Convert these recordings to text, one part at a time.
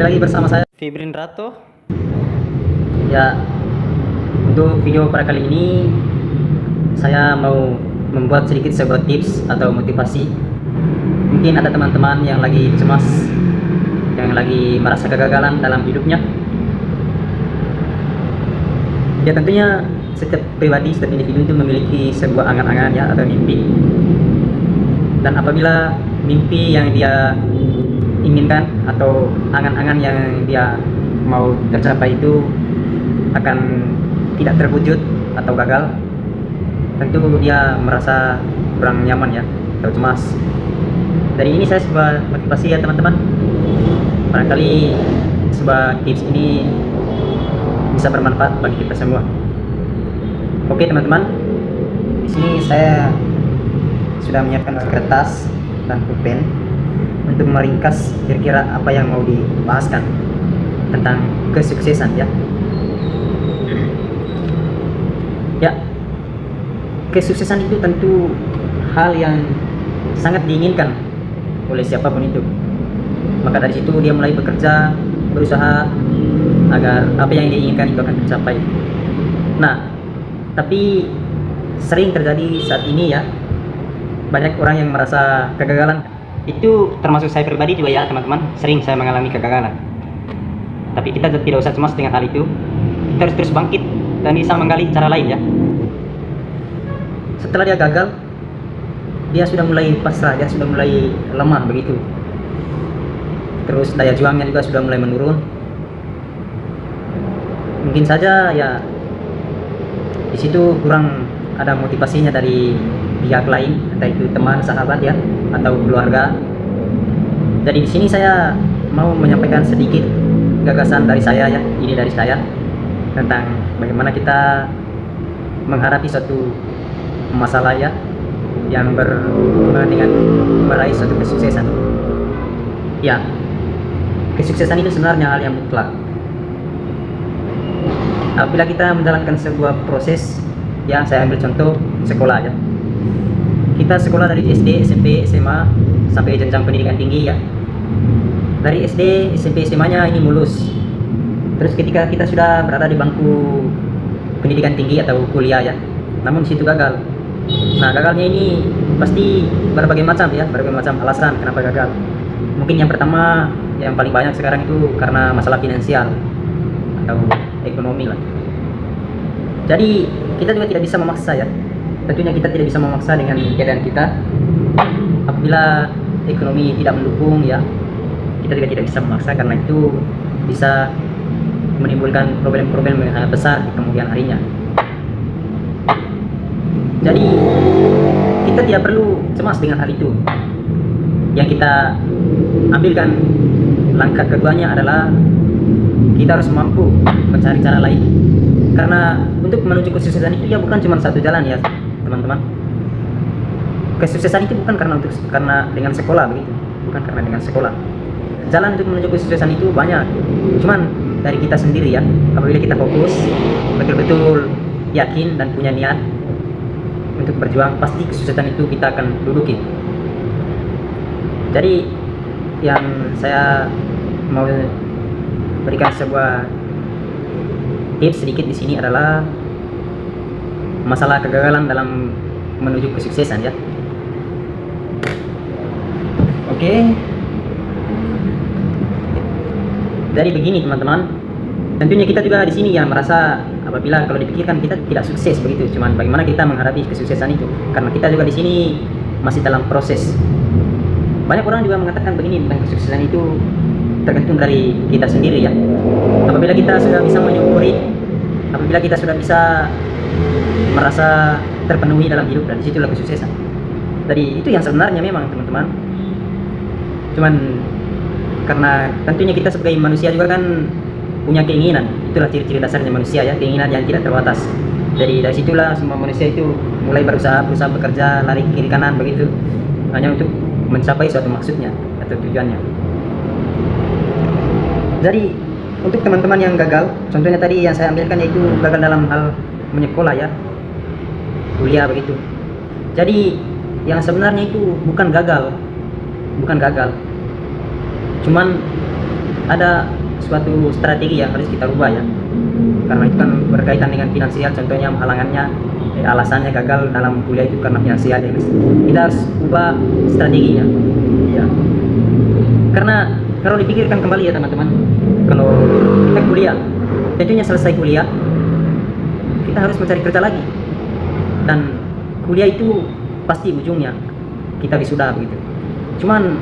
kembali lagi bersama saya Fibrin Rato. ya. Untuk video pada kali ini saya mau membuat sedikit sebuah tips atau motivasi. Mungkin ada teman-teman yang lagi cemas, yang lagi merasa kegagalan dalam hidupnya. Ya tentunya setiap pribadi, setiap individu itu memiliki sebuah angan-angan ya, atau mimpi. Dan apabila mimpi yang dia inginkan atau angan-angan yang dia mau tercapai itu akan tidak terwujud atau gagal, tentu dia merasa kurang nyaman ya, atau cemas. Dari ini saya sebuah motivasi ya teman-teman. Barangkali sebuah tips ini bisa bermanfaat bagi kita semua. Oke teman-teman, di sini saya sudah menyiapkan kertas dan pulpen untuk meringkas kira-kira apa yang mau dibahaskan tentang kesuksesan ya. Ya, kesuksesan itu tentu hal yang sangat diinginkan oleh siapapun itu. Maka dari situ dia mulai bekerja, berusaha agar apa yang diinginkan itu akan tercapai. Nah, tapi sering terjadi saat ini ya, banyak orang yang merasa kegagalan. Itu termasuk saya pribadi juga ya teman-teman, sering saya mengalami kegagalan. Tapi kita tidak usah cemas dengan hal itu. Kita harus terus bangkit dan bisa menggali cara lain ya. Setelah dia gagal, dia sudah mulai pasrah, dia sudah mulai lemah begitu. Terus daya juangnya juga sudah mulai menurun. Mungkin saja ya di situ kurang ada motivasinya dari pihak lain, entah itu teman, sahabat ya, atau keluarga. Jadi di sini saya mau menyampaikan sedikit gagasan dari saya ya, ini dari saya tentang bagaimana kita menghadapi suatu masalah ya, yang berhubungan dengan meraih suatu kesuksesan. Ya, kesuksesan itu sebenarnya hal yang mutlak. Apabila kita menjalankan sebuah proses, ya saya ambil contoh sekolah ya. Kita sekolah dari SD, SMP, SMA sampai jenjang pendidikan tinggi ya. Dari SD, SMP, SMA-nya ini mulus. Terus ketika kita sudah berada di bangku pendidikan tinggi atau kuliah ya, namun di situ gagal. Nah, gagalnya ini pasti berbagai macam ya, berbagai macam alasan kenapa gagal. Mungkin yang pertama, yang paling banyak sekarang itu karena masalah finansial atau ekonomi lah. Jadi kita juga tidak bisa memaksa ya. Tentunya kita tidak bisa memaksa dengan keadaan kita. Apabila ekonomi tidak mendukung ya, kita juga tidak bisa memaksa, karena itu bisa menimbulkan problem-problem yang sangat besar di kemudian harinya. Jadi kita tidak perlu cemas dengan hal itu. Yang kita ambilkan langkah keduanya adalah kita harus mampu mencari cara lain. Karena untuk menuju kesuksesan itu ya bukan cuma satu jalan ya teman-teman. Kesuksesan itu bukan karena dengan sekolah begitu, bukan karena dengan sekolah. Jalan untuk menuju kesuksesan itu banyak, cuman dari kita sendiri ya. Apabila kita fokus, betul-betul yakin dan punya niat untuk berjuang, pasti kesuksesan itu kita akan duduki. Jadi yang saya mau berikan sebuah tips sedikit di sini adalah masalah kegagalan dalam menuju kesuksesan ya. Oke. Dari begini teman-teman, tentunya kita juga di sini ya merasa apabila kalau dipikirkan kita tidak sukses begitu. Cuman bagaimana kita menghadapi kesuksesan itu? Karena kita juga di sini masih dalam proses. Banyak orang juga mengatakan begini tentang kesuksesan itu tergantung dari kita sendiri ya. Apabila kita sudah bisa menyukuri, apabila kita sudah bisa merasa terpenuhi dalam hidup, dan disitulah kesuksesan. Jadi itu yang sebenarnya memang teman-teman. Cuman karena tentunya kita sebagai manusia juga kan punya keinginan. Itulah ciri-ciri dasarnya manusia ya, keinginan yang tidak terbatas. Jadi dari situlah semua manusia itu mulai berusaha bekerja, lari kiri kanan begitu, hanya untuk mencapai suatu maksudnya atau tujuannya. Jadi untuk teman-teman yang gagal, contohnya tadi yang saya ambilkan yaitu gagal dalam hal menyekolah ya, kuliah begitu. Jadi yang sebenarnya itu bukan gagal, cuman ada suatu strategi yang harus kita rubah ya, karena itu kan berkaitan dengan finansial. Contohnya halangannya, alasannya gagal dalam kuliah itu karena finansial ya. Kita harus ubah strateginya ya, karena kalau dipikirkan kembali ya teman-teman, kalau kita kuliah, tentunya selesai kuliah kita harus mencari kerja lagi, dan kuliah itu pasti ujungnya kita wisuda begitu. Cuman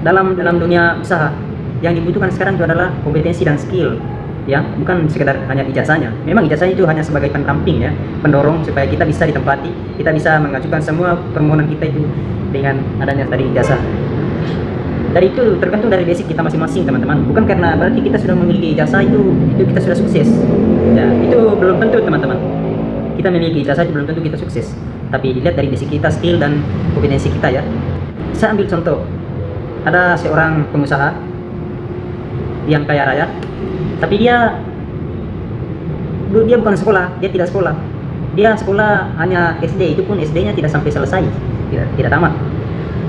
dalam dunia usaha yang dibutuhkan sekarang itu adalah kompetensi dan skill ya, bukan sekedar hanya ijazahnya. Memang ijazahnya itu hanya sebagai pendamping ya, pendorong supaya kita bisa ditempati, kita bisa mengajukan semua permohonan kita itu dengan adanya tadi ijazah. Dari itu tergantung dari basic kita masing-masing teman-teman, bukan karena berarti kita sudah memiliki ijazah itu kita sudah sukses ya. Itu belum tentu teman-teman, kita memiliki ijazah itu belum tentu kita sukses, tapi dilihat dari basic kita, skill dan kompetensi kita ya. Saya ambil contoh, ada seorang pengusaha yang kaya raya, tapi dia bukan sekolah, dia tidak sekolah, dia sekolah hanya SD, itu pun SD-nya tidak sampai selesai, tidak tamat.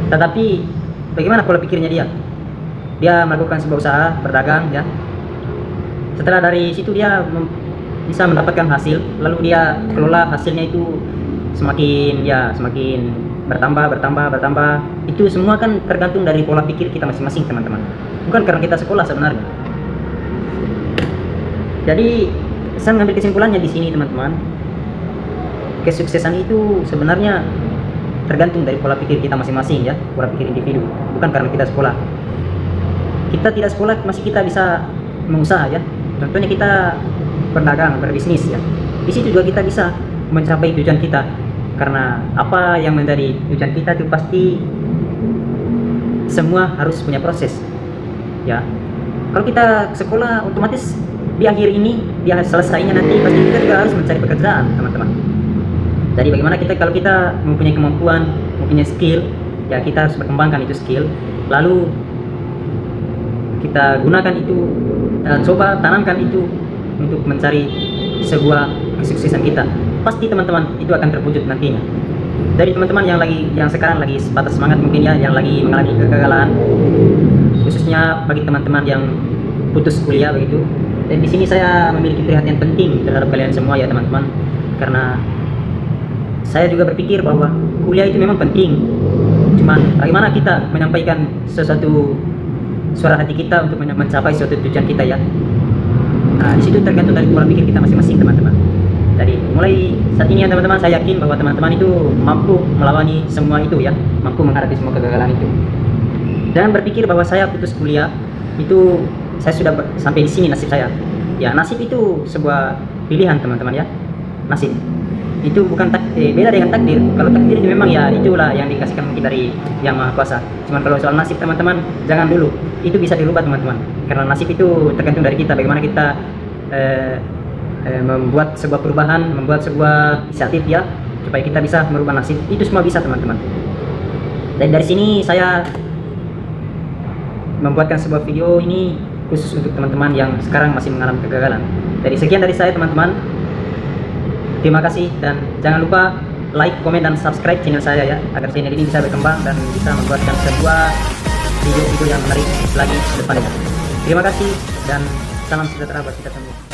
Tetapi bagaimana pola pikirnya dia? Dia melakukan sebuah usaha berdagang ya. Setelah dari situ dia bisa mendapatkan hasil, lalu dia kelola hasilnya itu semakin bertambah. Itu semua kan tergantung dari pola pikir kita masing-masing teman-teman, bukan karena kita sekolah sebenarnya. Jadi saya mengambil kesimpulannya di sini teman-teman, kesuksesan itu sebenarnya tergantung dari pola pikir kita masing-masing ya, pola pikir individu, bukan karena kita sekolah. Kita tidak sekolah masih kita bisa mengusaha ya, contohnya kita berdagang, berbisnis ya, di situ juga kita bisa mencapai tujuan kita, karena apa yang menjadi tujuan kita itu pasti semua harus punya proses ya. Kalau kita sekolah otomatis di akhir ini, di selesainya nanti pasti kita juga harus mencari pekerjaan teman-teman. Jadi bagaimana kalau kita mempunyai kemampuan, mempunyai skill ya, kita harus berkembangkan itu skill, lalu kita gunakan itu, coba tanamkan itu untuk mencari sebuah kesuksesan kita. Pasti teman-teman itu akan terwujud nantinya. Dari teman-teman yang sekarang lagi patah semangat mungkin ya, yang lagi mengalami kegagalan, khususnya bagi teman-teman yang putus kuliah begitu. Dan di sini saya memiliki perhatian penting terhadap kalian semua ya teman-teman, karena saya juga berpikir bahwa kuliah itu memang penting. Cuman bagaimana kita menyampaikan sesuatu suara hati kita untuk mencapai suatu tujuan kita ya. Nah, di situ tergantung dari pola pikir kita masing-masing teman-teman. Jadi mulai saat ini ya teman-teman, saya yakin bahwa teman-teman itu mampu melawani semua itu ya, mampu menghadapi semua kegagalan itu. Jangan berpikir bahwa saya putus kuliah itu saya sudah sampai di sini nasib saya. Ya, nasib itu sebuah pilihan teman-teman ya. Nasib itu bukan beda dengan takdir. Kalau takdir itu memang ya itulah yang dikasihkan mungkin dari Yang Maha Kuasa. Cuman kalau soal nasib teman-teman, jangan dulu. Itu bisa dirubah teman-teman. Karena nasib itu tergantung dari kita, bagaimana kita membuat sebuah perubahan, membuat sebuah inisiatif ya, supaya kita bisa merubah nasib. Itu semua bisa teman-teman. Dan dari sini saya membuatkan sebuah video ini khusus untuk teman-teman yang sekarang masih mengalami kegagalan. Jadi sekian dari saya teman-teman. Terima kasih, dan jangan lupa like, komen, dan subscribe channel saya ya, agar channel ini bisa berkembang dan bisa membuatkan sebuah video-video yang menarik lagi ke depannya. Terima kasih dan salam sejahtera buat kita semua.